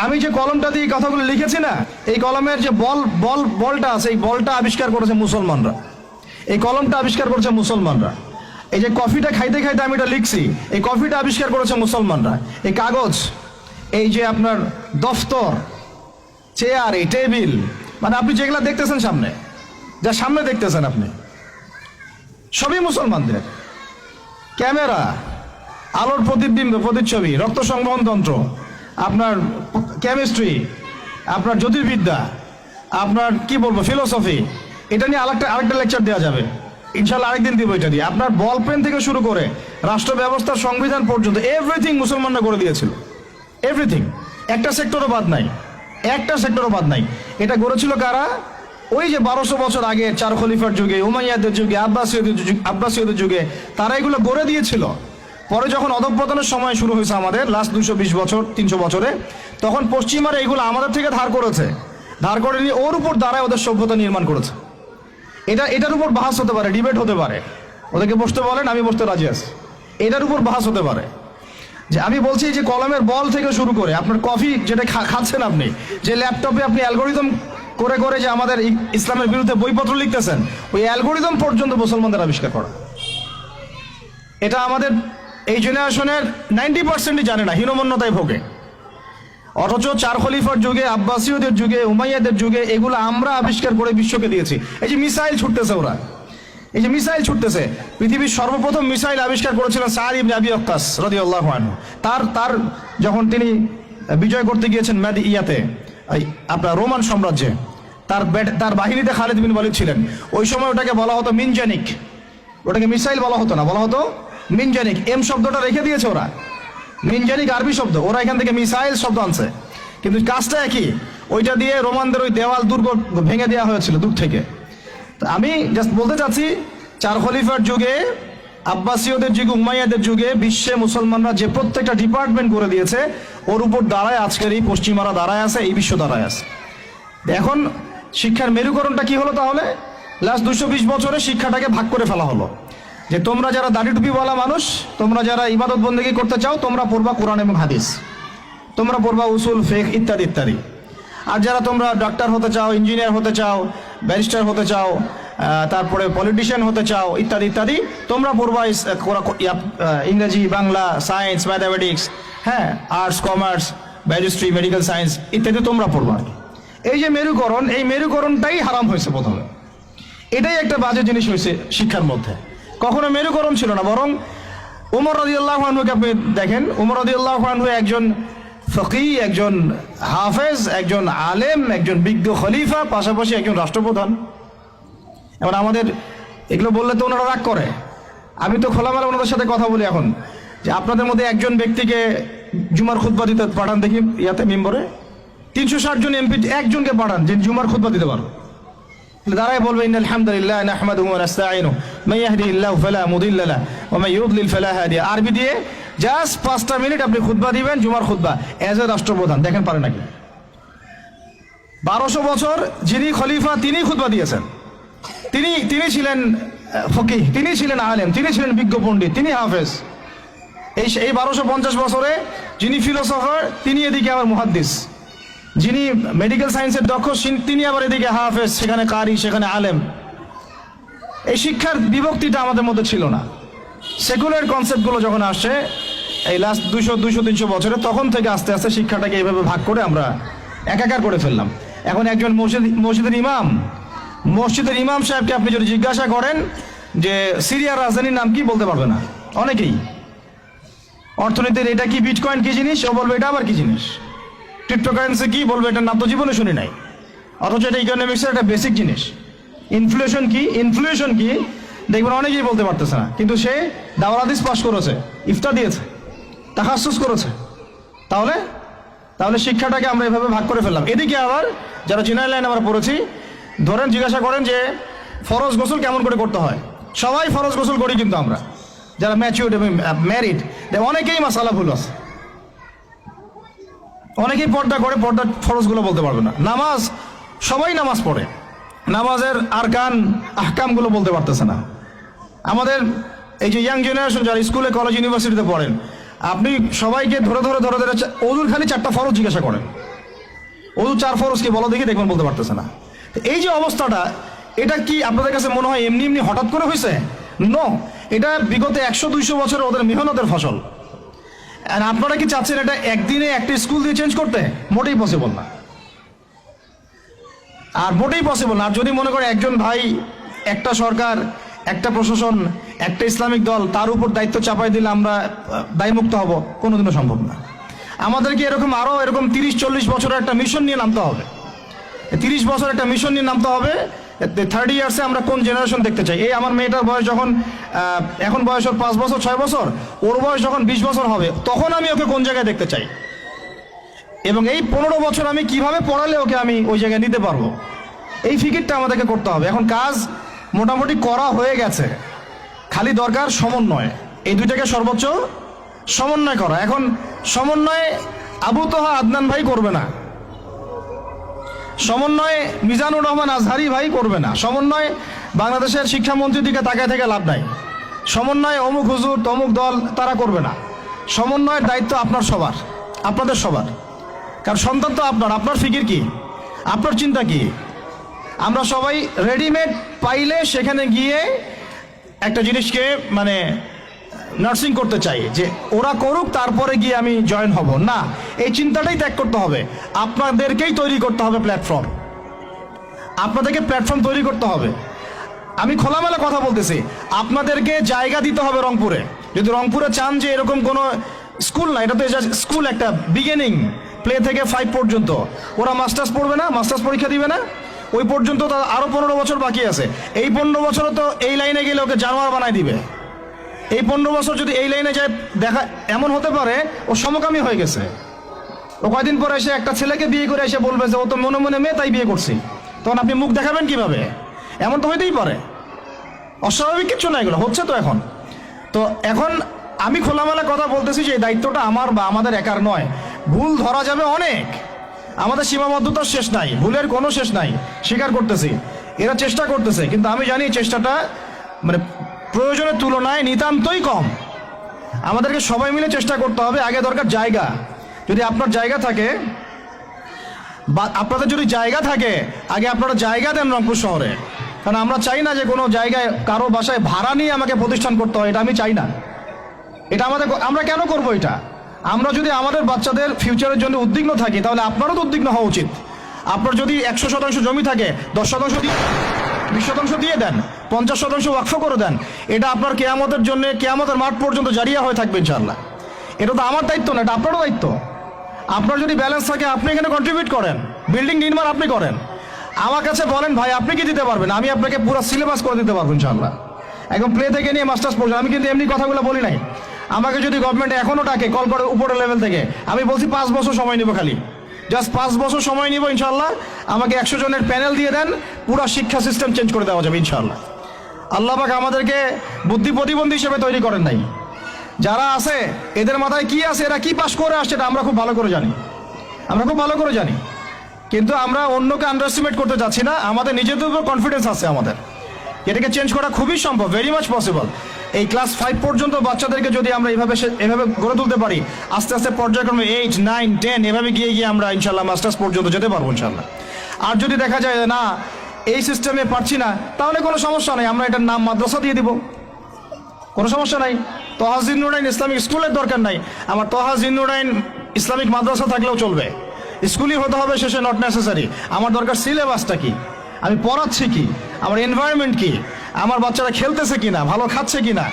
আমি যে কলমটা দিয়ে কথাগুলো লিখেছি না, এই কলমের যে বলটা আছে, এই বলটা আবিষ্কার করেছে মুসলমানরা। এই কলমটা আবিষ্কার করেছে মুসলমানরা। এই যে কফিটা খাইতে খাইতে আমি এটা লিখছি, এই কফিটা আবিষ্কার করেছে মুসলমানরা। এই কাগজ, এই যে আপনার দফতর, চেয়ার, এই টেবিল, মানে আপনি যেগুলা দেখতেছেন সামনে, যা সামনে দেখতেছেন আপনি, সবই মুসলমানদের। ক্যামেরা, আলোর প্রতিবিম্ব, প্রতিচ্ছবি, রক্ত সংবহন যন্ত্র, আপনার কেমিস্ট্রি, আপনার জ্যোতির্বিদ্যা, আপনার কি বলবো ফিলোসফি, এটা নিয়ে আরেকটা লেকচার দেওয়া যাবে ইনশাল্লাহ, আরেকদিন দিব এটা দিয়ে। আপনার বল পেন থেকে শুরু করে রাষ্ট্র ব্যবস্থার সংবিধান পর্যন্ত এভরিথিং মুসলমানরা করে দিয়েছিল, এভরিথিং। একটা সেক্টরও বাদ নাই, একটা সেক্টরও বাদ নাই। এটা গড়েছিল কারা? ওই যে 1200 বছর আগে চার খলিফার যুগে, উমাইয়াদের যুগে, আব্বাসীয়দের যুগে তারা এগুলো গড়ে দিয়েছিল। পরে যখন অধঃপতনের সময় শুরু হয়েছে আমাদের লাস্ট 220 বছর 300 বছরে, তখন পশ্চিমারা এগুলো আমাদের থেকে ধার করেছে, ধার করে নিয়ে ওর উপর দাঁড়ায় ওদের সভ্যতা নির্মাণ করেছে। এটার উপর বাহাস হতে পারে, ডিবেট হতে পারে, ওদেরকে বসতে বলেন, আমি বসতে রাজি আছি। এটার উপর বাহাস হতে পারে যে আমি বলছি যে কলমের বল থেকে শুরু করে আপনার কফি যেটা খাচ্ছেন আপনি, যে ল্যাপটপে আপনি অ্যালগোরিদম করে করে যে আমাদের ইসলামের বিরুদ্ধে বইপত্র লিখতেছেন, ওই অ্যালগোরিদম পর্যন্ত মুসলমানদের আবিষ্কার করা। এটা আমাদের এই জেনারেশনের 90%ই জানে না, হীনমন্যতায় ভোগে। অথচ চার খলিফার যুগে, আব্বাসীয়দের যুগে, উমাইয়াদের যুগে এগুলো আমরা আবিষ্কার করে বিশ্বকে দিয়েছি। এই যে মিসাইল ছুটতেছে ওরা, এই যে মিসাইল ছুটতেছে, পৃথিবীর সর্বপ্রথম মিসাইল আবিষ্কার করেছিলেন সাদ ইবনে আবি ওয়াক্কাস রাদিয়াল্লাহু আনহু। তার যখন তিনি বিজয় করতে গিয়েছেন ইয়াতে, আপনার রোমান সাম্রাজ্যে, তার বাহিনীতে খালিদ বিন ওয়ালিদ ছিলেন। ওই সময় ওটাকে বলা হতো মিনজানিক, ওটাকে মিসাইল বলা হতো না, বলা হতো মিনজানিক। এম শব্দটা রেখে দিয়েছে ওরা, মিনজানিক আরবি শব্দ, ওরা এখান থেকে মিসাইল শব্দ আনছে, কিন্তু কাজটা একই। ওইটা দিয়ে রোমানদের ওই দেওয়াল দুর্গ ভেঙে দেওয়া হয়েছিল দূর থেকে। আমি জাস্ট বলতে চাচ্ছি, চার খলিফার যুগে, আব্বাসীয়দের যুগে, উমাইয়াদের যুগে বিশ্বে মুসলমানরা যে প্রত্যেকটা ডিপার্টমেন্ট করে দিয়েছে, ওর উপর দাঁড়ায় আজকের এই পশ্চিমারা দাঁড়ায় আছে, এই বিশ্ব দাঁড়ায় আছে। এখন শিক্ষার মেরুকরণটা কি হলো তাহলে? লাস্ট 220 বছরে শিক্ষাটাকে ভাগ করে ফেলা হলো, যে তোমরা যারা দাড়ি টুপিওয়ালা মানুষ, তোমরা যারা ইবাদত বন্দেগী করতে চাও, তোমরা পড়বা কোরআন এবং হাদিস, তোমরা পড়বা উসুল, ফিকহ ইত্যাদি ইত্যাদি। আর যারা তোমরা ডাক্তার হতে চাও, ইঞ্জিনিয়ার হতে চাও, ব্যারিস্টার হতে চাও, তারপরে পলিটিশিয়ান হতে চাও ইত্যাদি ইত্যাদি, তোমরা পড়বা ইংরেজি, বাংলা, সায়েন্স, ম্যাথামেটিক্স, হ্যাঁ, আর্টস, কমার্স, ব্যারিস্ট্রি, মেডিকেল সায়েন্স ইত্যাদি তোমরা পড়বা। এই যে মেরুকরণ, এই মেরুকরণটাই হারাম হয়েছে প্রথমে। এটাই একটা বাজে জিনিস হয়েছে শিক্ষার মধ্যে। কখনো মেরুকরণ ছিল না, বরং ওমর রাদিয়াল্লাহু আনহুকে আপনি দেখেন, ওমর রাদিয়াল্লাহু আনহু একজন ফকিহ, একজন হাফেজ, একজন আলেম, একজন বিজ্ঞ খলিফা, পাশাপাশি একজন রাষ্ট্রপ্রধান। এবার আমাদের এগুলো বললে তো ওনারা রাগ করে। আমি তো খোলামেলা ওনাদের সাথে কথা বলি এখন, যে আপনাদের মধ্যে একজন ব্যক্তিকে জুমার খুতবা দিতে পাঠান দেখি, ইয়াতে মেম্বরে 360 জন এমপি একজনকে পাঠান যে জুমার খুতবা দিতে পারো। দাঁড়ায় বলবে ইন্নাল হামদুলিল্লাহ নাহমাদুহু ওয়া নাস্তাঈনুহু মান ইয়াহদিহিল্লাহু ফালা মুদিল্লা লাহু ওয়া মান ইউদ্লিল ফালা হাদিয়া। আরবি দিয়ে জাস্ট 5টা মিনিট আপনি খুতবা দিবেন, জুমার খুতবা, এজ এ রাষ্ট্রপ্রধান। দেখেন পারে নাকি? 1200 বছর যিনি খলিফা তিনি খুতবা দিয়েছেন, তিনি ছিলেন ফকিহ, তিনি ছিলেন আলেম, তিনি ছিলেন বিজ্ঞ পণ্ডিত, তিনি হাফেজ। এই 1250 বছরে যিনি ফিলোসফার, তিনি এদিকে আবার মুহাদ্দিস, যিনি মেডিকেল সায়েন্সের দক্ষ, তিনি আবার এদিকে হাফেজ, সেখানে কারি, সেখানে আলেম। এই শিক্ষার বিভক্তিটা আমাদের মধ্যে ছিল না। সেকুলার কনসেপ্টগুলো যখন আসছে এই লাস্ট 200-300 বছরে, তখন থেকে আস্তে আস্তে শিক্ষাটাকে এইভাবে ভাগ করে আমরা একাকার করে ফেললাম। এখন একজন মসজিদের ইমাম সাহেবকে আপনি যদি জিজ্ঞাসা করেন যে সিরিয়ার রাজধানীর নাম কি, বলতে পারবে না অনেকেই। অর্থনীতির এটা কি, বিটকয়েন কি জিনিস, ও বলবে এটা আবার কি জিনিস। ক্রিপ্টোকারেন্সি কি, বলবে এটার নাম তো জীবনে শুনি নাই, অথচ এটা ইকোনমিক্সের একটা বেসিক জিনিস। ইনফ্লেশন কি দেখবেন অনেকেই বলতে পারতেছে না, কিন্তু সে দাওরাত হাদিস পাস করেছে, ইফতা দিয়েছে, তাখাসসুস করেছে। তাহলে শিক্ষাটাকে আমরা এভাবে ভাগ করে ফেললাম। এদিকে আবার যারা জেনারেল লাইন আমরা পড়েছি, ধরেন জিজ্ঞাসা করেন যে ফরজ গোসল কেমন করে করতে হয়, সবাই ফরজ গোসল করি, কিন্তু আমরা যারা ম্যাচিউরড এবং ম্যারিড, অনেকেই মাসালা ভুল আছে, অনেকেই পর্দা করে, পর্দার ফরজগুলো বলতে পারবে না। নামাজ, সবাই নামাজ পড়ে, নামাজের আরকান আহকামগুলো বলতে পারতেছে না। আমাদের এই যে ইয়াং জেনারেশন যারা স্কুলে, কলেজ, ইউনিভার্সিটিতে পড়েন, আপনি সবাইকে ধরে ধরে ধরে ধরে ওজুর খালি 4টা ফরজ জিজ্ঞাসা করেন, ওজু 4 ফরজ কি বলো দেখি, দেখবেন বলতে পারতেছে না। এই যে অবস্থাটা, এটা কি আপনাদের কাছে মনে হয় এমনি এমনি হঠাৎ করে হয়েছে? নো, এটা বিগত 100-200 বছরের ওদের মেহনতের ফসল। আর আপনারা কি চাচ্ছেন এটা একদিনে একটা স্কুল দিয়ে চেঞ্জ করতে? মোটেই পসিবল না, আর মোটেই পসিবল না। আর যদি মনে করে একজন ভাই, একটা সরকার, একটা প্রশাসন, একটা ইসলামিক দল, তার উপর দায়িত্ব চাপাই দিলে আমরা দায়মুক্ত হব, কোনোদিনও সম্ভব না। আমাদেরকে আরো এরকম 30-40 বছরের একটা মিশন নিয়ে নামতে হবে। 30 বছর একটা মিশন নিয়ে নামতে হবে। 30 ইয়ার্সে আমরা কোন জেনারেশন দেখতে চাই। এই আমার মেয়েটার বয়স যখন, এখন বয়স ওর 5 বছর 6 বছর, ওর বয়স যখন 20 বছর হবে, তখন আমি ওকে কোন জায়গায় দেখতে চাই, এবং এই 15 বছর আমি কিভাবে পড়ালে ওকে আমি ওই জায়গায় নিতে পারবো, এই ফিকিরটা আমাদেরকে করতে হবে। এখন কাজ মোটামুটি করা হয়ে গেছে, খালি দরকার সমন্বয়। এই দুইটাকে সর্বোচ্চ সমন্বয় করা। এখন সমন্বয় আবু তোহা আদনান ভাই করবে না, সমন্বয় মিজানুর রহমান আজহারি ভাই করবে না, সমন্বয় বাংলাদেশের শিক্ষামন্ত্রীর দিকে তাকায় থেকে লাভ নাই, সমন্বয় অমুক হুজুর তমুক দল তারা করবে না। সমন্বয়ের দায়িত্ব আপনার সবার, আপনাদের সবার। কারণ সন্তান তো আপনার, আপনার ফিকির কি, আপনার চিন্তা কি? আমরা সবাই রেডিমেড পাইলে সেখানে গিয়ে একটা জিনিসকে মানে নার্সিং করতে চাই, যে ওরা করুক তারপরে গিয়ে আমি জয়েন হব না। এই চিন্তাটাই ত্যাগ করতে হবে। আপনাদেরকেই তৈরি করতে হবে প্ল্যাটফর্ম, আপনাদেরকে প্ল্যাটফর্ম তৈরি করতে হবে। আমি খোলামেলা কথা বলতেছি, আপনাদেরকে জায়গা দিতে হবে রংপুরে। যদি রংপুরে চান যে এরকম কোনো স্কুল না, এটা তো স্কুল একটা বিগিনিং, প্লে থেকে 5 পর্যন্ত, ওরা মাস্টার্স পড়বে না, মাস্টার্স পরীক্ষা দিবে না, ওই পর্যন্ত তো আরো 15 বছর বাকি আছে। এই 15 বছরে তো এই লাইনে গেলে ওকে জানোয়ার বানায় দিবে। এই 15 বছর যদি এই লাইনে যায়, দেখা এমন হতে পারে ও সমকামী হয়ে গেছে। ও কয়দিন পরে এসে একটা ছেলেকে বিয়ে করে এসে বলবে যে ও তো মনে মনে মেয়ে, তাই বিয়ে করছি। তখন আপনি মুখ দেখাবেন কিভাবে? এমন তো হইতেই পারে। অস্বাভাবিক কিছু না, এগুলো হচ্ছে তো এখন। তো এখন আমি খোলামেলা কথা বলতেছি যে এই দায়িত্বটা আমার বা আমাদের একার নয়। ভুল ধরা যাবে অনেক, আমাদের সীমাবদ্ধতার শেষ নাই, ভুলের কোনো শেষ নাই, স্বীকার করতেছি। এরা চেষ্টা করতেছে, কিন্তু আমি জানি চেষ্টাটা মানে প্রয়োজনের তুলনায় নিতান্তই কম। আমাদেরকে সবাই মিলে চেষ্টা করতে হবে। আগে দরকার জায়গা। যদি আপনার জায়গা থাকে বা আপনাদের যদি জায়গা থাকে, আগে আপনারা জায়গা দেন রংপুর শহরে। কারণ আমরা চাই না যে কোনো জায়গায় কারো বাসায় ভাড়া নিয়ে আমাকে প্রতিষ্ঠান করতে হয়, এটা আমি চাই না। এটা আমরা কেন করবো এটা? আমরা যদি আমাদের বাচ্চাদের ফিউচারের জন্য উদ্বিগ্ন থাকি, তাহলে আপনারও তো উদ্বিগ্ন হওয়া উচিত। আপনার যদি 100% জমি থাকে, 10% দিয়ে 20% দিয়ে দেন, 50% ওয়াকফ করে দেন। এটা আপনার কেয়ামতের জন্য, কেয়ামতের মাঠ পর্যন্ত জারিয়া হয়ে থাকবে ইনশাআল্লাহ। এটা তো আমার দায়িত্ব না, এটা আপনারও দায়িত্ব। আপনার যদি ব্যালেন্স থাকে, আপনি এখানে কন্ট্রিবিউট করেন, বিল্ডিং নির্মাণ আপনি করেন। আমার কাছে বলেন ভাই আপনি কি দিতে পারবেন, আমি আপনাকে পুরো সিলেবাস করে দিতে পারবো ইনশাআল্লাহ, একদম প্লে থেকে নিয়ে মাস্টার্স পর্যন্ত। আমি কিন্তু এমনি কথাগুলো বলি নাই। আমাকে যদি গভর্নমেন্ট এখনো ডাকে, কল করে উপরের লেভেল থেকে, আমি বলছি 5 বছর সময় নিব, খালি জাস্ট 5 বছর সময় নিব ইনশাআল্লাহ। আমাকে 100 জনের প্যানেল দিয়ে দেন, পুরো শিক্ষা সিস্টেম চেঞ্জ করে দেওয়া যাবে ইনশাআল্লাহ। আল্লাহ পাক আমাদেরকে বুদ্ধি প্রতিবন্ধী হিসেবে তৈরি করেন নাই। যারা আছে এদের মাথায় কি আছে, এরা কি পাস করে আসছে, এটা আমরা খুব ভালো করে জানি, আমরা খুব ভালো করে জানি। কিন্তু আমরা অন্যকে আন্ডারএস্টিমেট করতে যাচ্ছি না। আমাদের নিজেদের উপর কনফিডেন্স আছে আমাদের, এটাকে চেঞ্জ করা খুবই সম্ভব, ভেরি মাচ পসিবল। এই ক্লাস 5 পর্যন্ত বাচ্চাদেরকে যদি আমরা এভাবে গড়ে তুলতে পারি, আস্তে আস্তে পর্যায়ক্রমে 8, 9, 10 এভাবে গিয়ে গিয়ে আমরা ইনশাল্লাহ মাস্টার্স পর্যন্ত যেতে পারবো ইনশাল্লাহ। আর যদি দেখা যায় না এই সিস্টেমে পারছি না, তাহলে কোনো সমস্যা নেই, আমরা এটার নাম মাদ্রাসা দিয়ে দিব, কোনো সমস্যা নাই। তোহা জিন্নুরাইন ইসলামিক স্কুলের দরকার নাই, আমার তোহা জিন্নুরাইন ইসলামিক মাদ্রাসা থাকলেও চলবে। স্কুলই হতে হবে শেষে, নট নেসেসারি। আমার দরকার সিলেবাসটা কি, আমি পড়াচ্ছি কি, আমার এনভায়রনমেন্ট কি, আমার বাচ্চারা খেলতেছে কিনা, ভালো খাচ্ছে কিনা,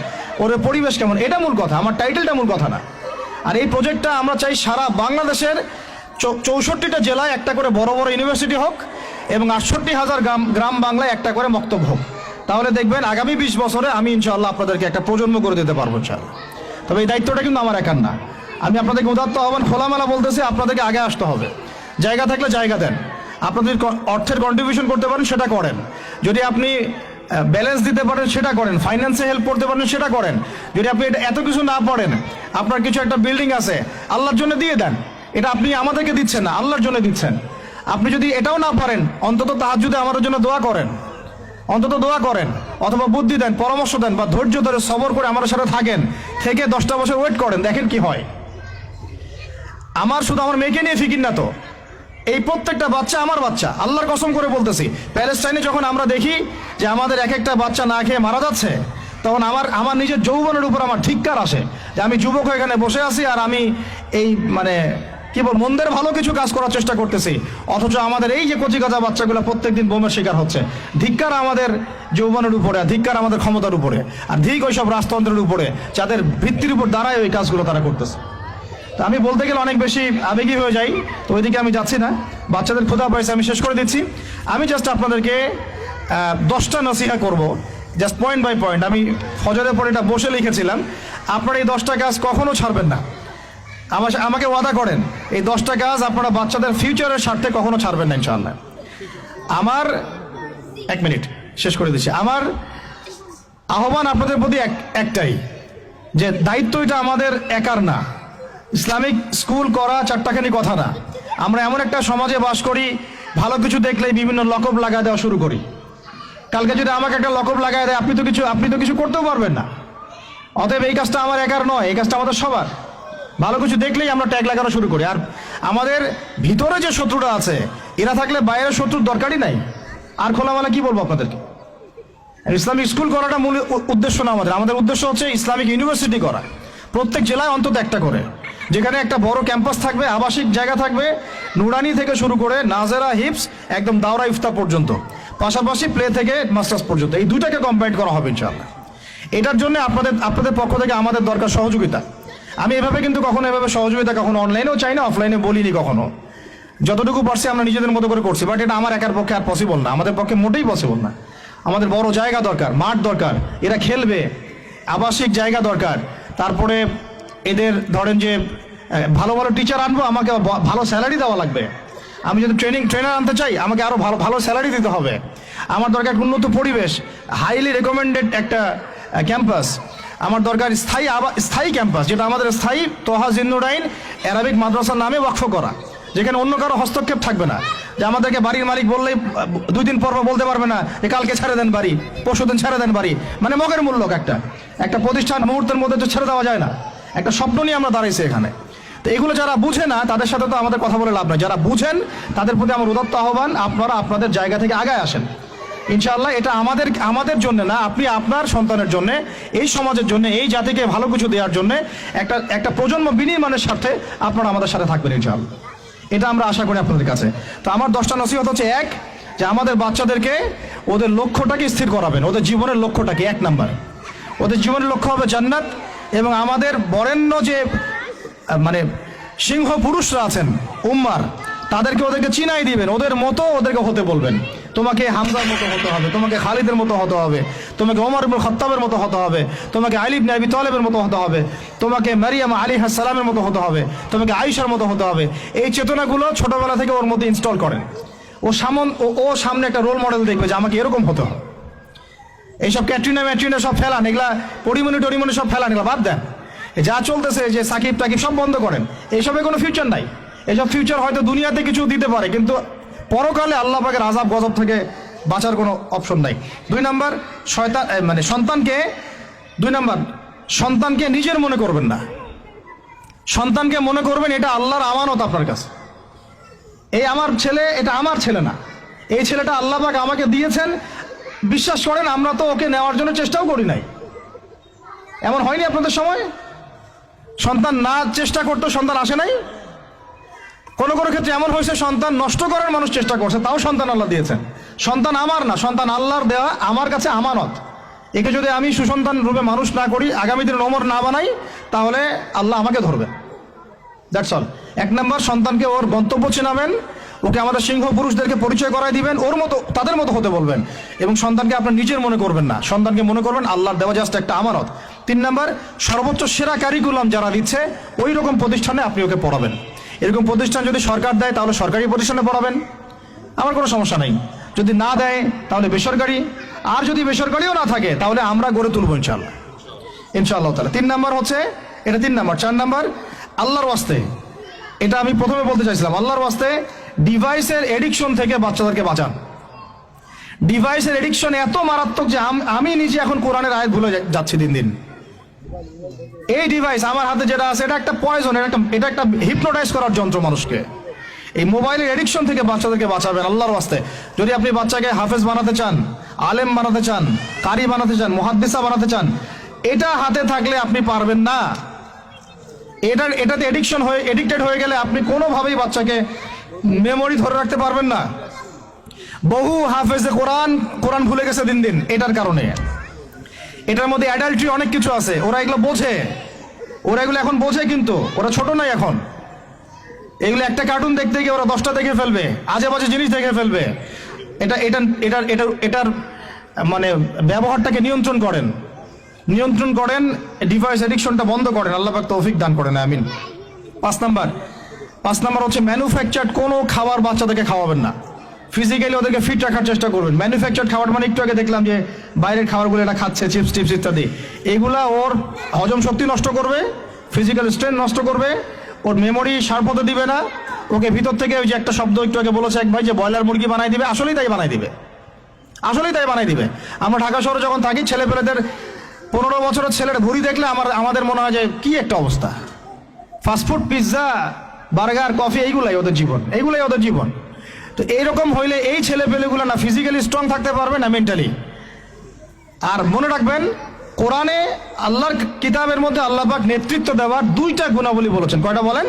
ওর পরিবেশ কেমন, এটা মূল কথা, আমার টাইটেলটা মূল কথা না। আর এই প্রজেক্টটা আমরা চাই সারা বাংলাদেশের 64টা জেলায় একটা করে বড় বড় ইউনিভার্সিটি হোক, এবং 68,000 গ্রাম বাংলায় একটা করে মক্তব হোক। তাহলে দেখবেন আগামী 20 বছরে আমি ইনশাআল্লাহ আপনাদেরকে একটা প্রজন্ম করে দিতে পারবো ইনশাআল্লাহ। তবে এই দায়িত্বটা কিন্তু আমার একার না। আমি আপনাদেরকে উদাত্ত আহ্বান খোলামেলা বলতেছি, আপনাদেরকে আগে আসতে হবে। জায়গা থাকলে জায়গা দেন, আপনাদের অর্থের কন্ট্রিবিউশন করতে পারেন সেটা করেন, যদি আপনি ব্যালেন্স দিতে পারেন সেটা করেন, ফাইন্যান্সে হেল্প করতে পারেন সেটা করেন। যদি আপনি এটা এত কিছু না পারেন, আপনার কিছু একটা বিল্ডিং আছে, আল্লাহর জন্য দিয়ে দেন। এটা আপনি আমাদেরকে দিচ্ছেন না, আল্লাহর জন্য দিচ্ছেন। আপনি যদি এটাও না পারেন, অন্তত তাহাজ্জুদে আমাদের জন্য দোয়া করেন, অন্তত দোয়া করেন। অথবা বুদ্ধি দেন, পরামর্শ দেন, বা ধৈর্য ধরে সবর করে আমার সাথে থাকেন, থেকে 10টা বছর ওয়েট করেন, দেখেন কি হয়। আমার শুধু আমার মেয়েকে নিয়ে ফিকির না তো, এই প্রত্যেকটা বাচ্চা আমার বাচ্চা, আল্লাহর কসম করে বলতেছি। প্যালেস্টাইনে যখন আমরা দেখি যে আমাদের এক একটা বাচ্চা না খেয়ে মারা যাচ্ছে, তখন আমার নিজের যৌবনের উপর আমার ধিক্কার আসে যে আমি যুবক হয়ে এখানে বসে আছি, আর আমি এই মানে কি বল মন্দের ভালো কিছু কাজ করার চেষ্টা করতেছি, অথচ আমাদের এই যে কচিকাঁচা বাচ্চাগুলো প্রত্যেকদিন বোমের শিকার হচ্ছে। ধিক্কার আমাদের যৌবনের উপরে, ধিক্কার আমাদের ক্ষমতার উপরে, আর ধিক ওইসব রাজতন্ত্রের উপরে, যাদের ভিত্তির উপর দাঁড়ায় ওই কাজগুলো তারা করতেছে। তা আমি বলতে গেলে অনেক বেশি আবেগী হয়ে যাই, তো ওইদিকে আমি যাচ্ছি না। বাচ্চাদের ক্ষুধা পাইছে, আমি শেষ করে দিচ্ছি। আমি জাস্ট আপনাদেরকে 10টা নসিহা করব, জাস্ট পয়েন্ট বাই পয়েন্ট। আমি ফজরের পর এটা বসে লিখেছিলাম, আপনারা এই 10টা কাজ কখনো ছাড়বেন না। আমাকে ওয়াদা করেন, এই 10টা কাজ আপনারা বাচ্চাদের ফিউচারের স্বার্থে কখনো ছাড়বেন না ইনশাআল্লাহ। আমার 1 মিনিট শেষ করে দিচ্ছি। আমার আহ্বান আপনাদের প্রতি একটাই, যে দায়িত্ব এটা আমাদের একার না। ইসলামিক স্কুল করা চারটাখানি কথা না। আমরা এমন একটা সমাজে বাস করি, ভালো কিছু দেখলেই বিভিন্ন লকব লাগায় দেওয়া শুরু করি। কালকে যদি আমাকে একটা লকব লাগায় দেয়, আপনি তো কিছু করতেও পারবেন না। অতএব এই কাজটা আমার একার নয়, এই কাজটা আমাদের সবার। ভালো কিছু দেখলেই আমরা ট্যাগ লাগানো শুরু করি। আর আমাদের ভিতরে যে শত্রুটা আছে, এরা থাকলে বাইরের শত্রুর দরকারই নাই। আর খোলামেলা কি বলবো আপনাদেরকে। ইসলামিক স্কুল করাটা মূল উদ্দেশ্য না আমাদের। আমাদের উদ্দেশ্য হচ্ছে ইসলামিক ইউনিভার্সিটি করা, প্রত্যেক জেলায় অন্তত একটা করে, যেখানে একটা বড় ক্যাম্পাস থাকবে, আবাসিক জায়গা থাকবে, নুরানি থেকে শুরু করে নাজেরা, হিপস, একদম দাওরা ইফতা পর্যন্ত, পাশাপাশি প্লে থেকে মাস্টার্স পর্যন্ত, এই দুইটাকে কম্বাইন করা হবে ইনশাআল্লাহ। এটার জন্য আপনাদের পক্ষ থেকে আমাদের দরকার সহযোগিতা। আমি এভাবে কিন্তু কখনো সহযোগিতা কখনো অনলাইনেও চাই না, অফলাইনে বলিনি কখনো। যতটুকু পারছি আমরা নিজেদের মতো করে করছি, বাট এটা আমার একার পক্ষে আর পসিবল না, আমাদের পক্ষে মোটেই পসিবল না। আমাদের বড় জায়গা দরকার, মাঠ দরকার, এরা খেলবে, আবাসিক জায়গা দরকার, তারপরে এদের ধরেন যে ভালো ভালো টিচার আনবো, আমাকে ভালো স্যালারি দেওয়া লাগবে। আমি যদি ট্রেনার আনতে চাই, আমাকে আরো ভালো স্যালারি দিতে হবে। আমার দরকার উন্নত পরিবেশ, হাইলি রেকমেন্ডেড একটা ক্যাম্পাস। আমার দরকার স্থায়ী ক্যাম্পাস, যেটা আমাদের স্থায়ী তোহা জিন্নুরাইন অ্যারাবিক মাদ্রাসার নামে ওয়াকফ করা, যেখানে অন্য কারো হস্তক্ষেপ থাকবে না। যে আমাদেরকে বাড়ির মালিক বললেই 2 দিন পর বলতে পারবে না যে কালকে ছেড়ে দেন বাড়ি, পরশুদিন ছেড়ে দেন বাড়ি, মানে মগের মূল্য। একটা প্রতিষ্ঠান মুহূর্তের মধ্যে তো ছেড়ে দেওয়া যায় না। একটা স্বপ্ন নিয়ে আমরা দাঁড়াইছি এখানে। তো এগুলো যারা বুঝে না, তাদের সাথে তো আমাদের কথা বলে লাভ নয়। যারা বুঝেন, তাদের প্রতি আমার উদাত্ত আহ্বান, আপনারা আপনাদের জায়গা থেকে আগায় আসেন ইনশাআল্লাহ। এটা আমাদের জন্য না, আপনি আপনার সন্তানের জন্য, এই সমাজের জন্য, এই জাতিকে ভালো কিছু দেওয়ার জন্য, একটা প্রজন্ম বিনির্মাণের স্বার্থে আপনারা আমাদের সাথে থাকবেন ইনশাআল্লাহ। এটা আমরা আশা করি আপনাদের কাছে। তো আমার 10টা নসিহত হচ্ছে, 1, যে আমাদের বাচ্চাদেরকে ওদের লক্ষ্যটাকে স্থির করাবেন। ওদের জীবনের লক্ষ্যটাকে 1 নাম্বার, ওদের জীবনের লক্ষ্য হবে জান্নাত। এবং আমাদের বরেণ্য যে মানে সিংহ পুরুষরা আছেন উম্মার, ওদেরকে চিনাই দিবেন, ওদের মতো ওদেরকে হতে বলবেন। তোমাকে হামজার মতো হতে হবে, তোমাকে খালিদের মতো হতে হবে, তোমাকে ওমর ইবনে খাত্তাবের মতো হতে হবে, তোমাকে আলী ইবনে আবি তালেবের মতো হতে হবে, তোমাকে মারিয়াম আলাইহিস সালামের মতো হতে হবে, তোমাকে আয়েশার মতো হতে হবে। এই চেতনাগুলো ছোটবেলা থেকে ওর মধ্যে ইনস্টল করেন। ও সামনে একটা রোল মডেল দেখবে যে আমাকে এরকম হতে হবে। এইসব ক্যাটরিনা সব ফেলান, এগুলা পরিমণি সব ফেলান, এগুলা বাদ দেন। যা চলতেছে যে সাকিব টাকিব সব বন্ধ করেন, এইসবে কোনো ফিউচার নাই। এসব ফিউচার হয়তো দুনিয়াতে কিছু দিতে পারে, কিন্তু পরকালে আল্লাহ পাকের আযাব গজব থেকে বাঁচার কোনো অপশন নাই। 2 নাম্বার, সন্তানকে নিজের মনে করবেন না। সন্তানকে মনে করবেন এটা আল্লাহর আমানত আপনার কাছে। এই আমার ছেলে, এটা আমার ছেলে না, এই ছেলেটা আল্লাহ পাক আমাকে দিয়েছেন। বিশ্বাস করেন, আমরা তো ওকে নেওয়ার জন্য চেষ্টাও করি নাই। এমন হয়নি আপনাদের সময়? সন্তান না চেষ্টা করতো সন্তান আসে নাই? কোনো ক্ষেত্রে এমন হয়েছে সন্তান নষ্ট করার মানুষ চেষ্টা করছে, তাও সন্তান আল্লাহ দিয়েছেন। সন্তান আমার না, সন্তান আল্লাহর দেওয়া, আমার কাছে আমানত। একে যদি আমি সুসন্তান রূপে মানুষ না করি, আগামী দিনে ওমর না বানাই, তাহলে আল্লাহ আমাকে ধরবে। That's all. 1 নাম্বার, সন্তানকে ওর গন্তব্য চেনাবেন, ওকে আমাদের সিংহ পুরুষদেরকে পরিচয় করাই দিবেন, ওর মতো তাদের মতো হতে বলবেন। এবং সন্তানকে আপনার নিজের মনে করবেন না, সন্তানকে মনে করবেন আল্লাহর দেওয়া জাস্ট একটা আমানত। 3 নাম্বার, সর্বোচ্চ সেরা কারিকুলাম যারা দিচ্ছে ওই রকম প্রতিষ্ঠানে আপনি ওকে পড়াবেন। এরকম প্রতিষ্ঠান যদি সরকার দেয় তাহলে সরকারি প্রতিষ্ঠানে পড়াবেন, আমার কোনো সমস্যা নেই। যদি না দেয় তাহলে বেসরকারি, আর যদি বেসরকারিও না থাকে তাহলে আমরা গড়ে তুলবো ইনশাআল্লাহ তাআলা। 3 নাম্বার হচ্ছে এটা, 3 নাম্বার। 4 নাম্বার, আল্লাহর ওয়াস্তে, এটা আমি প্রথমে বলতে চাইছিলাম, আল্লাহর ওয়াস্তে ডিভাইসের এডিকশন থেকে বাচ্চাদেরকে বাঁচান। ডিভাইসের এডিকশন এত মারাত্মক যে আমি নিজে এখন কোরআনের আয়াত ভুলে যাচ্ছি দিন দিন। এই ডিভাইস আমার হাতে যেটা আছে এটা একটা পয়জন, এটা একটা হিপনোটাইজ করার যন্ত্র মানুষকে। এই মোবাইলের এডিকশন থেকে বাচ্চাদেরকে বাঁচাবেন আল্লাহর ওয়াস্তে। যদি আপনি বাচ্চাকে হাফেজ বানাতে চান, আলেম বানাতে চান, কারি বানাতে চান, মুহাদ্দিসা বানাতে চান, এটা হাতে থাকলে আপনি পারবেন না। এটাতে এডিক্টেড হয়ে গেলে আপনি কোনোভাবেই বাচ্চাকে মেমোরি ধরে রাখতে পারবেন না। বহু হাফেজে কোরআন ভুলে গেছে দিন দিন এটার কারণে। এটার মধ্যে অ্যাডাল্ট্রি অনেক কিছু আছে, ওরা এগুলো বোঝে, ওরা এগুলো এখন বোঝে, কিন্তু ওরা ছোট নাই এখন। এগুলো একটা কার্টুন দেখতে গিয়ে ওরা 10টা দেখে ফেলবে, আজে বাজে জিনিস দেখে ফেলবে। এটার মানে ব্যবহারটাকে নিয়ন্ত্রণ করেন, ডিভাইস এডিকশনটা বন্ধ করেন। আল্লাহ পাক তৌফিক দান করেন, আমিন। 5 নাম্বার হচ্ছে ম্যানুফ্যাকচার্ড কোনো খাবার বাচ্চাদেরকে খাওয়াবেন না। ফিজিক্যালি ওদেরকে ফিট রাখার চেষ্টা করবেন। ম্যানুফ্যাকচার্ড খাবার মানে একটু আগে দেখলাম যে বাইরের খাবারগুলো এটা খাচ্ছে, চিপস টিপস ইত্যাদি, এগুলা ওর হজম শক্তি নষ্ট করবে, ফিজিক্যাল স্ট্রেংথ নষ্ট করবে, ওর মেমোরি শার্প হতে দিবে না। ওকে ভিতর থেকে ওই যে একটা শব্দ একটু আগে বলেছে এক ভাই যে ব্রয়লার মুরগি বানাই দিবে, আসলেই তাই বানাই দিবে। আমরা ঢাকা শহরে যখন থাকি, ছেলেপেলেদের 15 বছরের ছেলের ভুঁড়ি দেখলে আমাদের মনে হয় যে কি একটা অবস্থা। ফাস্টফুড, পিৎজা, বার্গার, কফি, এইগুলাই ওদের জীবন। তো এইরকম হইলে এই ছেলেপেলেগুলো না ফিজিক্যালি স্ট্রং থাকতে পারবে না মেন্টালি। আর মনে রাখবেন, কোরআনে আল্লাহর কিতাবের মধ্যে আল্লাহ পাক নেতৃত্ব দেওয়ার 2টা গুণাবলী বলেছেন। কয়টা বলেন?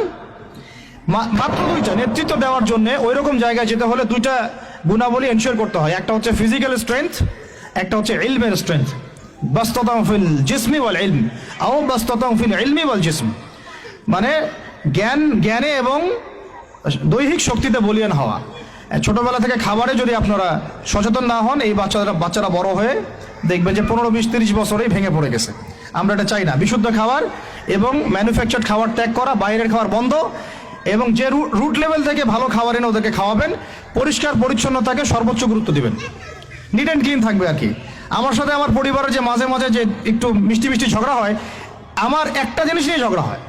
মাত্র 2টা। নেতৃত্ব দেওয়ার জন্য ওই রকম জায়গায় যেতে হলে 2টা গুণাবলী এনশিওর করতে হয়। একটা হচ্ছে ফিজিক্যাল স্ট্রেংথ, একটা হচ্ছে ইলমের স্ট্রেংথ। বাস্তাতাউ ফিল জিসমি ওয়াল ইলম আও বাস্তাতাউ ফিল ইলমি ওয়াল জিসম, মানে জ্ঞানে এবং দৈহিক শক্তিতে বলীয়ান হওয়া। ছোটবেলা থেকে খাবারে যদি আপনারা সচেতন না হন, এই বাচ্চারা বড় হয়ে দেখবেন যে 15, 20, 30 বছরেই ভেঙে পড়ে গেছে। আমরা এটা চাই না। বিশুদ্ধ খাবার এবং ম্যানুফ্যাকচার্ড খাবার ত্যাগ করা, বাইরের খাবার বন্ধ, এবং যে রুট লেভেল থেকে ভালো খাবার এনে ওদেরকে খাওয়াবেন। পরিষ্কার পরিচ্ছন্নতাকে সর্বোচ্চ গুরুত্ব দিবেন, নিট অ্যান্ড ক্লিন থাকবে আর কি। আমার সাথে আমার পরিবারের যে মাঝে মাঝে যে একটু মিষ্টি ঝগড়া হয়, আমার একটা জিনিস নিয়ে ঝগড়া হয়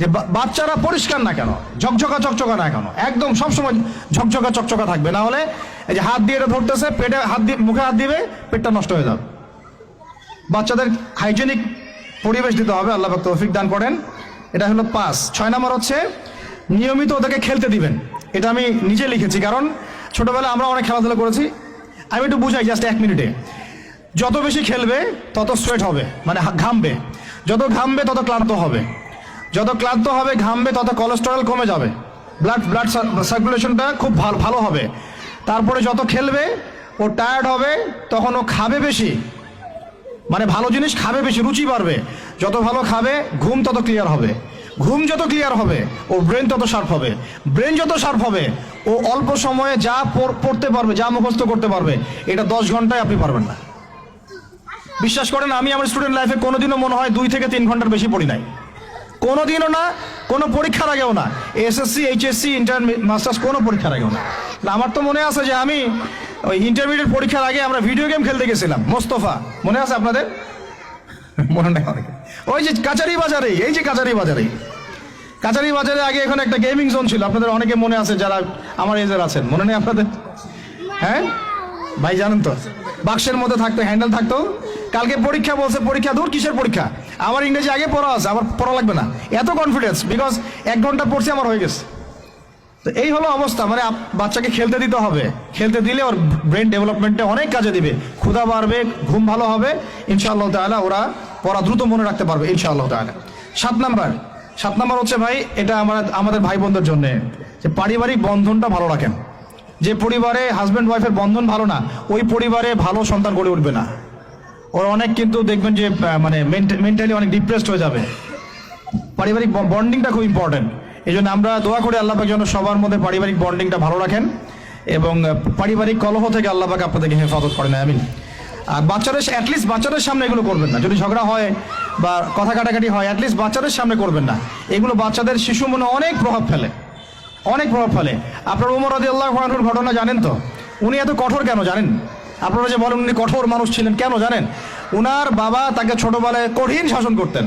যে বাচ্চারা পরিষ্কার না কেন, ঝকঝকা না কেন, একদম সবসময় ঝকঝকা থাকবে। না হলে এই যে হাত দিয়ে এটা ধরতেছে, পেটে হাত দিয়ে, মুখে হাত দিবে, পেটটা নষ্ট হয়ে যাবে। বাচ্চাদের হাইজেনিক পরিবেশ দিতে হবে। আল্লাহ পাক তৌফিক দান করেন। এটা হলো 5। 6 নাম্বার হচ্ছে নিয়মিত ওদেরকে খেলতে দিবেন। এটা আমি নিজে লিখেছি, কারণ ছোটবেলায় আমরা অনেক খেলাধুলা করেছি। আমি একটু বুঝাই জাস্ট 1 মিনিটে। যত বেশি খেলবে তত সোয়েট হবে, মানে ঘামবে। যত ঘামবে তত ক্লান্ত হবে, ঘামবে তত কোলেস্টেরল কমে যাবে, ব্লাড সার্কুলেশনটা খুব ভালো হবে। তারপরে যত খেলবে ও টায়ার্ড হবে, তখন ও খাবে বেশি, মানে ভালো জিনিস খাবে বেশি, রুচি বাড়বে। যত ভালো খাবে ঘুম তত ক্লিয়ার হবে, যত ক্লিয়ার হবে ও ব্রেন তত শার্প হবে, যত শার্প হবে ও অল্প সময়ে যা পড়তে পারবে, যা মুখস্থ করতে পারবে, এটা 10 ঘন্টায় আপনি পারবেন না। বিশ্বাস করেন, আমি আমার স্টুডেন্ট লাইফে কোনোদিনও মনে হয় 2 থেকে 3 ঘন্টার বেশি পড়ি নাই, কোনোদিনও না, কোনো পরীক্ষার আগেও না, এসএসসি, এইচএসসি, ইন্টার, মাস্টার্স, কোনো পরীক্ষার আগেও না। আমার তো মনে আছে যে আমি ওই ইন্টারমিডিয়েট পরীক্ষার আগে আমরা ভিডিও গেম খেলতে গেছিলাম মোস্তফা, মনে আছে আপনাদের? মনে নেই অনেকে। ওই যে কাচারি বাজারে আগে এখানে একটা গেমিং জোন ছিল, আপনাদের অনেকে মনে আছে যারা আমার এজের আছেন, মনে নেই আপনাদের? হ্যাঁ ভাই, জানেন তো, বাক্সের মধ্যে থাকতো, হ্যান্ডেল থাকতো। কালকে পরীক্ষা বলছে, পরীক্ষা দূর, কিসের পরীক্ষা? আমার ইংরেজি আগে পড়া আছে, আমার পড়া লাগবে না, এত কনফিডেন্স, বিকজ 1 ঘন্টা পড়ছি, আমার হয়ে গেছে। তো এই হলো অবস্থা। মানে বাচ্চাকে খেলতে দিতে হবে, খেলতে দিলে ওর ব্রেন ডেভেলপমেন্টে অনেক কাজে দিবে, ক্ষুধা বাড়বে, ঘুম ভালো হবে, ইনশাআল্লাহ তাআলা ওরা পড়া দ্রুত মনে রাখতে পারবে ইনশাআল্লাহ তাআলা। 7 নাম্বার হচ্ছে ভাই, এটা আমাদের ভাই বোনদের জন্য, যে পারিবারিক বন্ধনটা ভালো রাখেন। যে পরিবারে হাজব্যান্ড ওয়াইফের বন্ধন ভালো না, ওই পরিবারে ভালো সন্তান গড়ে উঠবে না। ওরা অনেক কিন্তু দেখবেন যে মানে মেন্টালি অনেক ডিপ্রেসড হয়ে যাবে। পারিবারিক বন্ডিংটা খুব ইম্পর্টেন্ট। এই জন্য আমরা দোয়া করি আল্লাহ পাক যেন সবার মধ্যে পারিবারিক বন্ডিংটা ভালো রাখেন, এবং পারিবারিক কলহ থেকে আল্লাহ পাক আপনাদেরকে হেফাজত করেন, আমিন। আর অ্যাটলিস্ট বাচ্চাদের সামনে এগুলো করবেন না। যদি ঝগড়া হয় বা কথা কাটাকাটি হয়, অ্যাটলিস্ট বাচ্চাদের সামনে করবেন না। এগুলো বাচ্চাদের শিশু মনে অনেক প্রভাব ফেলে। আপনার উমর রাদিয়াল্লাহু আনহুর ঘটনা জানেন তো? উনি এত কঠোর কেন জানেন? আপনারা যে বলেন উনি কঠোর মানুষ ছিলেন, কেন জানেন? উনার বাবা তাকে ছোটবেলায় কঠিন শাসন করতেন,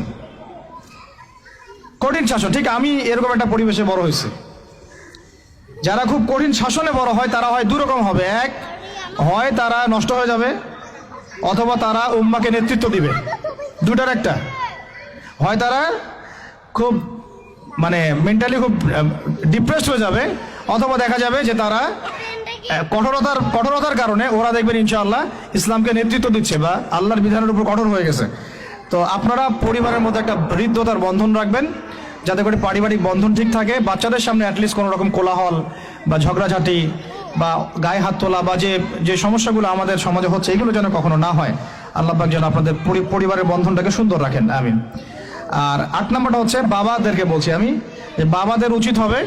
কঠিন শাসন। ঠিক আমি এরকম একটা পরিবেশে বড় হয়েছি। যারা খুব কঠিন শাসনে বড় হয় তারা হয় 2 রকম হবে। এক, হয় তারা নষ্ট হয়ে যাবে অথবা তারা উম্মাকে নেতৃত্ব দিবে, দুটার একটা। হয় তারা খুব মানে মেন্টালি খুব ডিপ্রেসড হয়ে যাবে, অথবা দেখা যাবে যে তারা কঠোরতার কারণে ওরা দেখবেন ইনশাআল্লাহ ইসলামকে নেতৃত্ব দিচ্ছে বা আল্লাহর বিধানের উপর কঠোর হয়ে গেছে। তো আপনারা পরিবারের মধ্যে একটা হৃদ্যতার বন্ধন রাখবেন, যাতে করে পারিবারিক বন্ধন ঠিক থাকে। বাচ্চাদের সামনে অ্যাটলিস্ট কোনো রকম কোলাহল বা ঝগড়াঝাটি বা গায়ে হাত তোলা বা যে সমস্যাগুলো আমাদের সমাজে হচ্ছে, এগুলো যেন কখনো না হয়। আল্লাহ পাক যেন আপনাদের পরিবারের বন্ধনটাকে সুন্দর রাখেন, আমিন। আর 8 নম্বরটা হচ্ছে বাবাদেরকে বলছি আমি, যে বাবাদের উচিত হবে,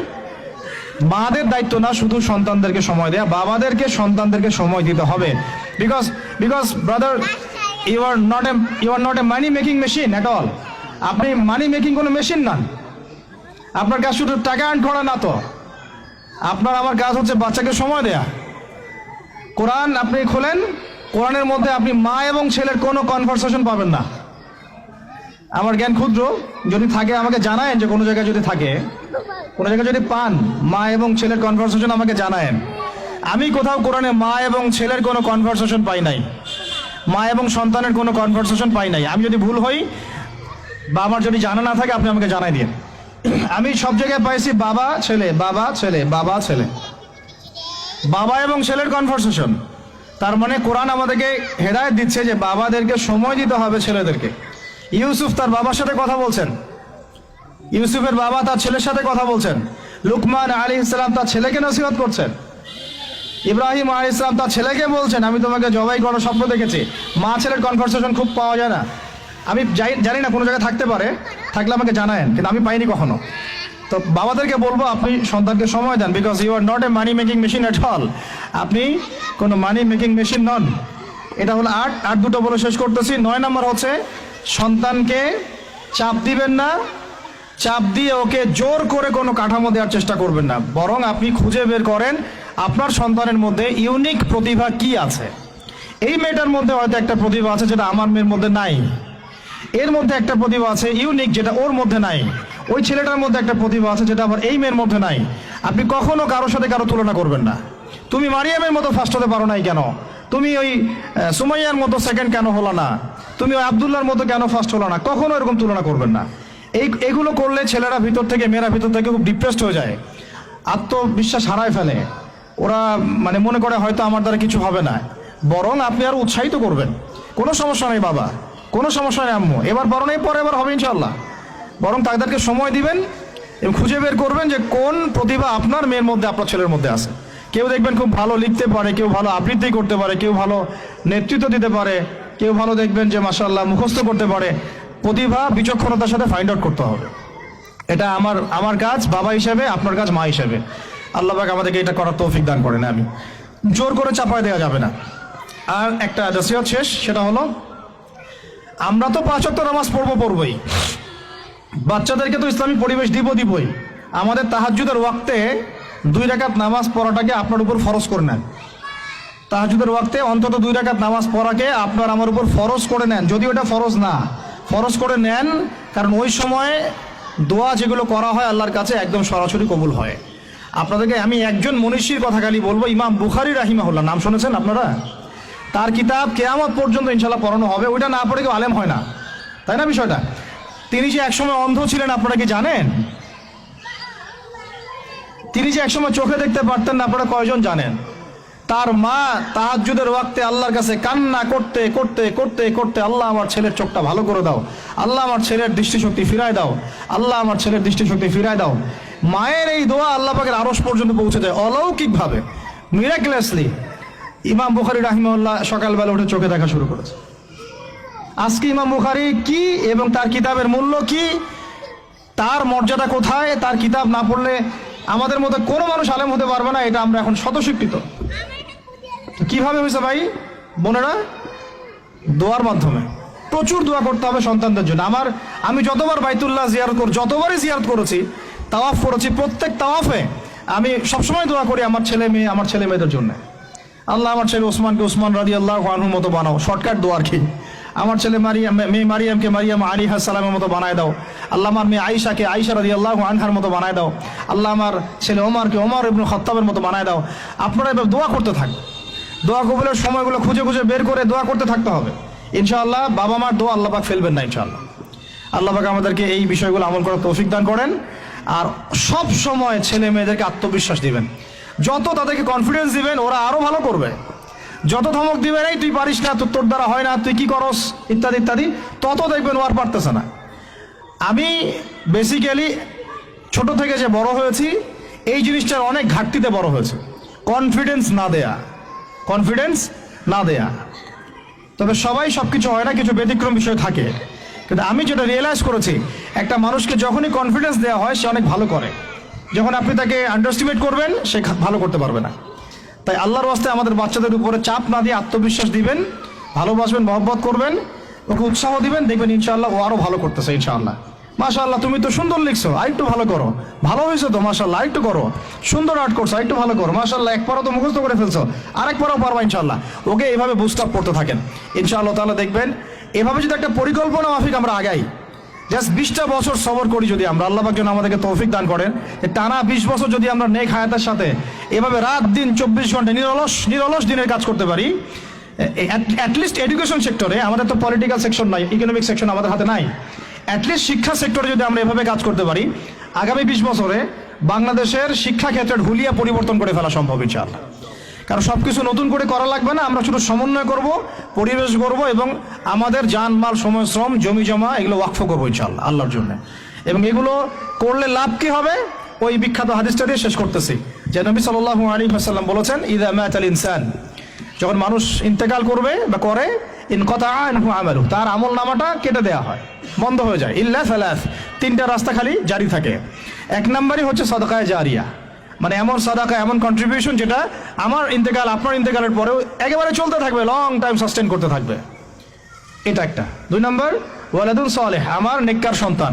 মাদের দায়িত্ব না শুধু সন্তানদেরকে সময় দেয়া, বাবাদেরকে সন্তানদেরকে সময় দিতে হবে। Because brother, you are not a money making machine at all. আপনি মানি মেকিং কোনো মেশিন নন। আপনার কাজ শুধু টাকা আর্ন করা না, তো আপনার আমার কাজ হচ্ছে বাচ্চাকে সময় দেয়া। কোরআন আপনি খোলেন, কোরআনের মধ্যে আপনি মা এবং ছেলের কোনো কনভারসেশন পাবেন না। আমার জ্ঞান ক্ষুদ্র, যদি থাকে আমাকে জানায়েন, যে কোনো জায়গায় যদি থাকে, কোনো জায়গায় যদি পান মা এবং ছেলের কনভারসেশন আমাকে জানায়েন। আমি কোথাও কোরআনে মা এবং ছেলের কোনো কনভারসেশন পাই নাই, মা এবং সন্তানের কোনো কনভারসেশন পাই নাই। আমি যদি ভুল হই বা আমার যদি জানা না থাকে আপনি আমাকে জানাই দিন। আমি সব জায়গায় পাইছি বাবা ছেলে, বাবা ছেলে, বাবা ছেলে, বাবা এবং ছেলের কনভারসেশন। তার মানে কোরআন আমাদেরকে হেদায়েত দিচ্ছে যে বাবাদেরকে সময় দিতে হবে ছেলেদেরকে। ইউসুফ তার বাবার সাথে কথা বলছেন, ইউসুফের বাবা তার ছেলের সাথে কথা বলছেন, লুকমান আলাইহিস সালাম তার ছেলেকে নসিহত করছেন, ইব্রাহিম আলাইহিস সালাম তার ছেলেকে বলছেন আমি তোমাকে জবাই করার স্বপ্ন দেখেছি। মা ছেলের কনভারসেশন খুব পাওয়া যায় না। আমি জানি না, কোনো জায়গায় থাকতে পারে, থাকলে আমাকে জানায়েন, কিন্তু আমি পাইনি কখনো। তো বাবাদেরকে বলবো আপনি সন্তানকে সময় দেন, because you are not a money making machine at all. আপনি কোনো মানি মেকিং মেশিন নন। এটা হলো 8 দুটো বলে শেষ করতেছি। 9 নম্বর হচ্ছে সন্তানকে চাপ দিবেন না, চাপ দিয়ে ওকে জোর করে কোনো কাঠামো দেওয়ার চেষ্টা করবেন না, বরং আপনি খুঁজে বের করেন আপনার সন্তানের মধ্যে ইউনিক প্রতিভা কি আছে। এই মেয়েটার মধ্যে হয়তো একটা প্রতিভা আছে যেটা আমার মেয়ের মধ্যে নাই, এর মধ্যে একটা প্রতিভা আছে ইউনিক যেটা ওর মধ্যে নাই, ওই ছেলেটার মধ্যে একটা প্রতিভা আছে যেটা আবার এই মেয়ের মধ্যে নাই। আপনি কখনো কারোর সাথে কারো তুলনা করবেন না। তুমি মারিয়ামের মতো ফার্স্ট হতে পারো নাই কেন, তুমি ওই সুমাইয়ার মতো সেকেন্ড কেন হলো না, তুমি ওই আব্দুল্লাহর মতো কেন ফার্স্ট হলো না, কখনো এরকম তুলনা করবেন না। এগুলো করলে ছেলেরা ভিতর থেকে, মেয়েরা ভিতর থেকে খুব ডিপ্রেসড হয়ে যায়, আত্মবিশ্বাস হারায় ফেলে। ওরা মানে মনে করে হয়তো আমার দ্বারা কিছু হবে না। বরং আপনি আরো উৎসাহিত করবেন, কোনো সমস্যা নেই বাবা, কোনো সমস্যা নেই আম্মু, এবার বড় নেই, পরে এবার হবে ইনশাল্লাহ। বরং তাদেরকে সময় দিবেন এবং খুঁজে বের করবেন যে কোন প্রতিভা আপনার মেয়ের মধ্যে, আপনার ছেলের মধ্যে আছে। কেউ দেখবেন খুব ভালো লিখতে পারে, কেউ ভালো আবৃত্তি করতে পারে, কেউ ভালো নেতৃত্ব দিতে পারে, কেউ ভালো দেখবেন যে মাশাআল্লাহ মুখস্থ করতে পারে। প্রতিভা বিচক্ষণতার সাথে ফাইন্ড আউট করতে হবে। এটা আমার কাজ বাবা হিসেবে, আপনার কাজ মা হিসেবে। আল্লাহ পাক আমাদেরকে এটা করার তৌফিক দান করেন, আমি জোর করে চাপায় দেওয়া যাবে না। আর একটা নসিহত শেষ, সেটা হলো আমরা তো 5 ওয়াক্ত নামাজ পড়বই, বাচ্চাদেরকে তো ইসলামী পরিবেশ দিবই। আমাদের তাহাজ্জুদের ওয়াক্তে 2 রাকাত নামাজ পড়াটাকে আপনার উপর ফরজ করে নেন। তাহাজ্জুদের ওয়াক্তে অন্তত 2 রাকাত নামাজ পড়াকে আপনার আমার উপর ফরজ করে নেন, যদি ওটা ফরজ না, ফরজ করে নেন। কারণ ওই সময় দোয়া যেগুলো করা হয় আল্লাহর কাছে একদম সরাসরি কবুল হয়। আপনাদেরকে আমি একজন মনীষীর কথা খালি বলবো, ইমাম বুখারী রাহিমাহুল্লাহ, নাম শুনেছেন আপনারা? তার কিতাব কিয়ামত পর্যন্ত ইনশাআল্লাহ পড়ানো হবে, ওইটা না পড়ে কেউ আলেম হয় না, তাই না বিষয়টা? তিনি যে একসময় অন্ধ ছিলেন আপনারা কি জানেন? তিনি যে একসময় চোখে দেখতে পারতেন না, আপনারা কয়জন জানেন? তার মা তাহাজ্জুদের ওয়াক্তে আল্লাহর কাছে কান্না করতে করতে করতে করতে, আল্লাহ আমার ছেলের চোখটা ভালো করে দাও, আল্লাহ আমার ছেলের দৃষ্টিশক্তি ফিরায় দাও, আল্লাহ আমার ছেলের দৃষ্টিশক্তি ফিরায় দাও। মায়ের এই দোয়া আল্লাহ পাকের আরশ পর্যন্ত পৌঁছে যায় অলৌকিকভাবে, মিরাকুলাসলি। ইমাম বুখারী রাহিমাহুল্লাহ সকালবেলা উঠে চোখে দেখা শুরু করেছে। আজকে ইমাম বুখারী কি এবং তার কিতাবের মূল্য কি, তার মর্যাদা কোথায়, তার কিতাব না পড়লে আমাদের মধ্যে কোনো মানুষ আলেম হতে পারবে না, এটা আমরা এখন স্বতঃস্বীকৃত। কিভাবে হয়েছে ভাই বোনেরা? দোয়ার মাধ্যমে। প্রচুর দোয়া করতে হবে সন্তানদের জন্য। আমি যতবার বাইতুল্লাহ যতবারই জিয়ারত করেছি, তাওয়াফ করেছি, প্রত্যেক তাওয়াফে আমি সবসময় দোয়া করি আমার ছেলে মেয়েদের জন্য। আল্লাহ আমার ছেলে ওসমানকে ওসমান রাদিয়াল্লাহু আনহুর মতো বানাও, শর্টকাট দোয়া আর কি। আমার ছেলে মেয়ে মারিয়ামকে মারিয়াম আলাইহিস সালামের মতো বানায় দাও। আল্লাহ আমার মেয়ে আয়েশাকে আয়েশা রাদিয়াল্লাহু আনহার মতো বানায় দাও। আল্লাহ আমার ছেলে ওমরকে ওমর ইবনে খাত্তাবের মতো বানায় দাও। আপনারা এবার দোয়া করতে থাকুন। দোয়া কবুলের সময়গুলো খুঁজে খুঁজে বের করে দোয়া করতে থাকতে হবে ইনশাআল্লাহ। বাবা মার দোয়া আল্লাহ পাক ফেলবেন না ইনশাআল্লাহ। আল্লাহ পাক আমাদেরকে এই বিষয়গুলো আমল করার তৌফিক দান করেন। আর সব সময় ছেলে মেয়েদেরকে আত্মবিশ্বাস দিবেন, যত তাদেরকে কনফিডেন্স দিবেন ওরা আরো ভালো করবে। যত ধমক দিবেন এই তুই পারিস না, তোর দ্বারা হয় না, তুই কি করস, ইত্যাদি ইত্যাদি, তত দেখবেন ও আর পারতেছে না। আমি বেসিক্যালি ছোট থেকে যে বড় হয়েছি এই জিনিসটার অনেক ঘাটতিতে বড় হয়েছে, কনফিডেন্স না দেয়া। তবে সবাই সবকিছু হয় না, কিছু ব্যতিক্রম বিষয় থাকে। কিন্তু আমি যেটা রিয়েলাইজ করেছি, একটা মানুষকে যখনই কনফিডেন্স দেওয়া হয় সে অনেক ভালো করে। যখন আপনি তাকে আন্ডারস্টিমেট করবেন সে ভালো করতে পারবে না। তাই আল্লাহর ওয়াস্তে আমাদের বাচ্চাদের উপরে চাপ না দিয়ে আত্মবিশ্বাস দিবেন, ভালোবাসবেন, মহব্বত করবেন, ওকে উৎসাহ দিবেন, দেখবেন ইনশাআল্লাহ ও আরো ভালো করতেছে ইনশাআল্লাহ। মাশাআল্লাহ তুমি তো সুন্দর লিখছো, আরেকটু ভালো করো, ভালো হয়েছে তো মাশাআল্লাহ, আরেকটু করো, সুন্দর আর্ট করছো, আরেকটু ভালো করো, মাশাআল্লাহ এক পারো তো মুখস্থ করে ফেলছো, আরেক পারো পারবা ইনশাআল্লাহ। ওকে এইভাবে বুস্ট আপ করতে থাকেন ইনশাআল্লাহ তাআলা। দেখবেন এভাবে যদি একটা পরিকল্পনা মাফিক আমরা আগাই, জাস্ট 20টা বছর সবর করি যদি আমরা, আল্লাহ পাক যেন আমাদেরকে তৌফিক দান করেন, টানা 20 বছর যদি আমরা নেক হায়াতের সাথে এভাবে রাত দিন 24 ঘন্টা নিরলস দিনের কাজ করতে পারি, অ্যাটলিস্ট এডুকেশন সেক্টরে, আমাদের তো পলিটিক্যাল সেকশন নাই, ইকোনমিক সেকশন আমাদের হাতে নাই, অ্যাটলিস্ট শিক্ষা সেক্টরে যদি আমরা এভাবে কাজ করতে পারি, আগামী 20 বছরে বাংলাদেশের শিক্ষা ক্ষেত্রের হুলিয়া পরিবর্তন করে ফেলা সম্ভব ইনশাআল্লাহ। কারণ সবকিছু নতুন করে করা লাগবে না, আমরা শুধু সমন্বয় করব, পরিবেশ করব এবং আমাদের জানমাল, সময়, শ্রম, জমি জমা এগুলো ওয়াকফ করবো ইনশাআল্লাহ আল্লাহর জন্য। এবং এগুলো করলে লাভ কি হবে, ওই বিখ্যাত হাদিসটা দিয়ে শেষ করতেছি, যে নবী সাল্লাল্লাহু আলাইহি ওয়াসাল্লাম বলেছেন, ইযা মাতাল ইনসান, যখন মানুষ ইন্তেকাল করবে বা করে, ইনকাতা আনহু আমালু, তার আমল নামাটা কেটে দেওয়া হয়, বন্ধ হয়ে যায়, ইল্লা সালাস, 3টা রাস্তা খালি জারি থাকে। 1 নম্বরই হচ্ছে সাদাকায়ে জারিয়া, মানে এমন সাদাকা, এমন কন্ট্রিবিউশন যেটা আমার ইন্তেকাল, আপনার ইন্তেকালের পরেও একেবারে চলতে থাকবে, লং টাইম সাস্টেন করতে থাকবে, এটা একটা। 2 নম্বর ওয়ালাদুন সালেহ, আমার নেককার সন্তান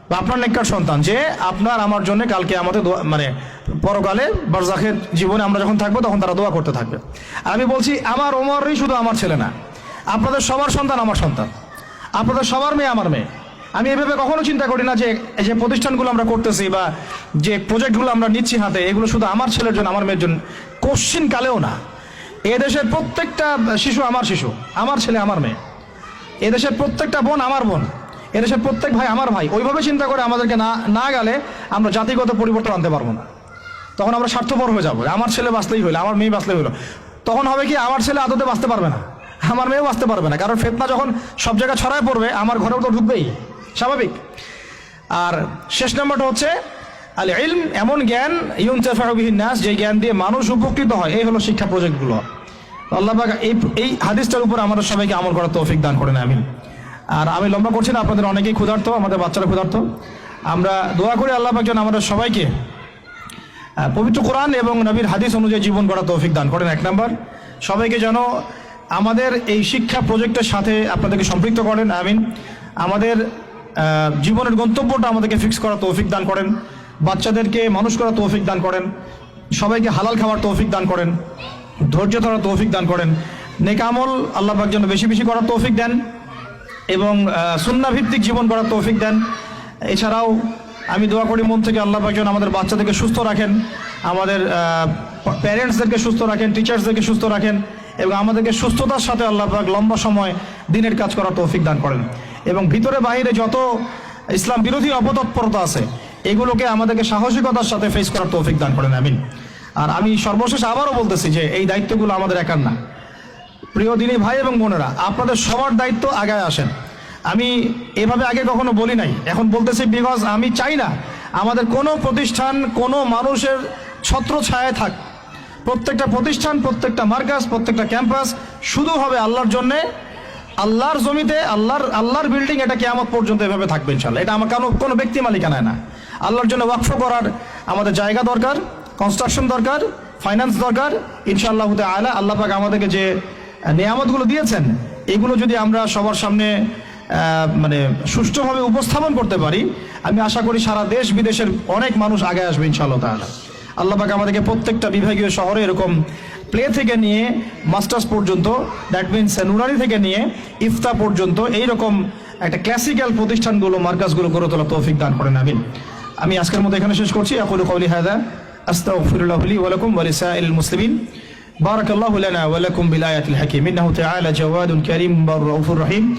বা আপনার নেককার সন্তান, যে আপনার আমার জন্য কালকে আমাদের মানে পরকালে বারজাখের জীবনে আমরা যখন থাকবো তখন তারা দোয়া করতে থাকবে। আর আমি বলছি আমার ওমরই শুধু আমার ছেলে না, আপনাদের সবার সন্তান আমার সন্তান, আপনাদের সবার মেয়ে আমার মেয়ে। আমি এভাবে কখনো চিন্তা করি না যে যে প্রতিষ্ঠানগুলো আমরা করতেছি বা যে প্রজেক্টগুলো আমরা নিচ্ছি হাতে, এগুলো শুধু আমার ছেলের জন্য, আমার মেয়ের জন্য, কোশ্চিন কালেও না। এদেশের প্রত্যেকটা শিশু আমার শিশু, আমার ছেলে আমার মেয়ে, এদেশের প্রত্যেকটা বোন আমার বোন, এদেশের প্রত্যেক ভাই আমার ভাই। ওইভাবে চিন্তা করে আমাদেরকে না গেলে আমরা জাতিগত পরিবর্তন আনতে পারবো না। তখন আমরা স্বার্থপর হয়ে যাবো, আমার ছেলে বাঁচলেই হইলো, আমার মেয়ে বাঁচলেই হইলো। তখন হবে কি, আমার ছেলে আদতে বাঁচতে পারবে না, আমার মেয়েও বাঁচতে পারবে না, কারণ ফিতনা যখন সব জায়গায় ছড়ায় পড়বে আমার ঘরেও তো ঢুকবেই, স্বাভাবিক। আর শেষ নাম্বারটা হচ্ছে আল ইলম, এমন জ্ঞান ইউনতাফাউ বিহিন নাস, যে জ্ঞান দিয়ে মানুষ উপকৃত হয়। এই হলো শিক্ষা প্রজেক্টগুলো। আল্লাহ পাক এই হাদিসটার উপর আমাদের সবাইকে আমল করার তৌফিক দান করেন, আমিন। আর আমি লম্বা করছি না, আপনাদের অনেকেই ক্ষুধার্ত, আমাদের বাচ্চারা ক্ষুধার্ত। আমরা দোয়া করি আল্লাহ পাক যেন আমাদের সবাইকে পবিত্র কোরআন এবং নবীর হাদিস অনুযায়ী জীবন গড়ার তৌফিক দান করেন। 1 নম্বর, সবাইকে যেন আমাদের এই শিক্ষা প্রজেক্টের সাথে আপনাদেরকে সম্পৃক্ত করেন, আমিন। আমাদের জীবনের গন্তব্যটা আমাদেরকে ফিক্স করার তৌফিক দান করেন, বাচ্চাদেরকে মানুষ করার তৌফিক দান করেন, সবাইকে হালাল খাওয়ার তৌফিক দান করেন, ধৈর্য ধরার তৌফিক দান করেন, নেক আমল আল্লাহ পাক যেন বেশি বেশি করার তৌফিক দেন এবং সুন্নাহ ভিত্তিক জীবন করার তৌফিক দেন। এছাড়াও আমি দোয়া করি মন থেকে আল্লাহ পাক যেন আমাদের বাচ্চাদেরকে সুস্থ রাখেন, আমাদের প্যারেন্টসদেরকে সুস্থ রাখেন, টিচার্সদেরকে সুস্থ রাখেন এবং আমাদেরকে সুস্থতার সাথে আল্লাহ পাক লম্বা সময় দিনের কাজ করার তৌফিক দান করেন। এবং ভিতরে বাহিরে যত ইসলাম বিরোধী অপতৎপরতা আছে এগুলোকে আমাদেরকে সাহসিকতার সাথে ফেস করার তৌফিক দান করেন, আমিন। আর আমি সর্বশেষ আবারও বলতেছি যে এই দায়িত্বগুলো আমাদের একার না। প্রিয় দিনী ভাই এবং বোনেরা, আপনাদের সবার দায়িত্ব আগায় আসেন। আমি এভাবে আগে কখনো বলি নাই, এখন বলতেছি বিকজ আমি চাই না আমাদের কোনো প্রতিষ্ঠান কোনো মানুষের ছত্র ছায়ায় থাক। প্রত্যেকটা প্রতিষ্ঠান, প্রত্যেকটা মার্কাজ, প্রত্যেকটা ক্যাম্পাস শুধু হবে আল্লাহর জন্যে, আল্লাহর জমিতে, আল্লাহর বিল্ডিং, এটা কিয়ামত পর্যন্ত এভাবে থাকবে ইনশাআল্লাহ। এটা আমার কোনো ব্যক্তি মালিকানায় না, আল্লাহর জন্য ওয়াকফ করার আমাদের জায়গা দরকার, কনস্ট্রাকশন দরকার, ফাইন্যান্স দরকার ইনশাআল্লাহ তাআলা। আল্লাহ পাক আমাদেরকে যে নিয়ামতগুলো দিয়েছেন এগুলো যদি আমরা সবার সামনে মানে সুষ্ঠুভাবে উপস্থাপন করতে পারি, আমি আশা করি সারা দেশ বিদেশের অনেক মানুষ আগে আসবে ইনশাআল্লাহ তাআলা। আল্লাহ পাক আমাদেরকে প্রত্যেকটা বিভাগীয় শহরে এরকম প্লে থেকে নিয়ে মাস্টার্স পর্যন্ত, দ্যাট মিনস নুরানি থেকে নিয়ে ইফতা পর্যন্ত এইরকম একটা ক্লাসিক্যাল প্রতিষ্ঠানগুলো, মার্কাজগুলো গড়ে তোলা তৌফিক দান করেন, আমিন। আমি আজকের মতো এখানে শেষ করছি। আকুলু কওলি হাযা আস্তাগফিরুল্লাহ লি ওয়া লাকুম ওয়া লিসাইরিল মুসলিমিন بارك الله لنا ولكم بالآيات الحكيم إنه تعالى جواد كريم رؤوف رحيم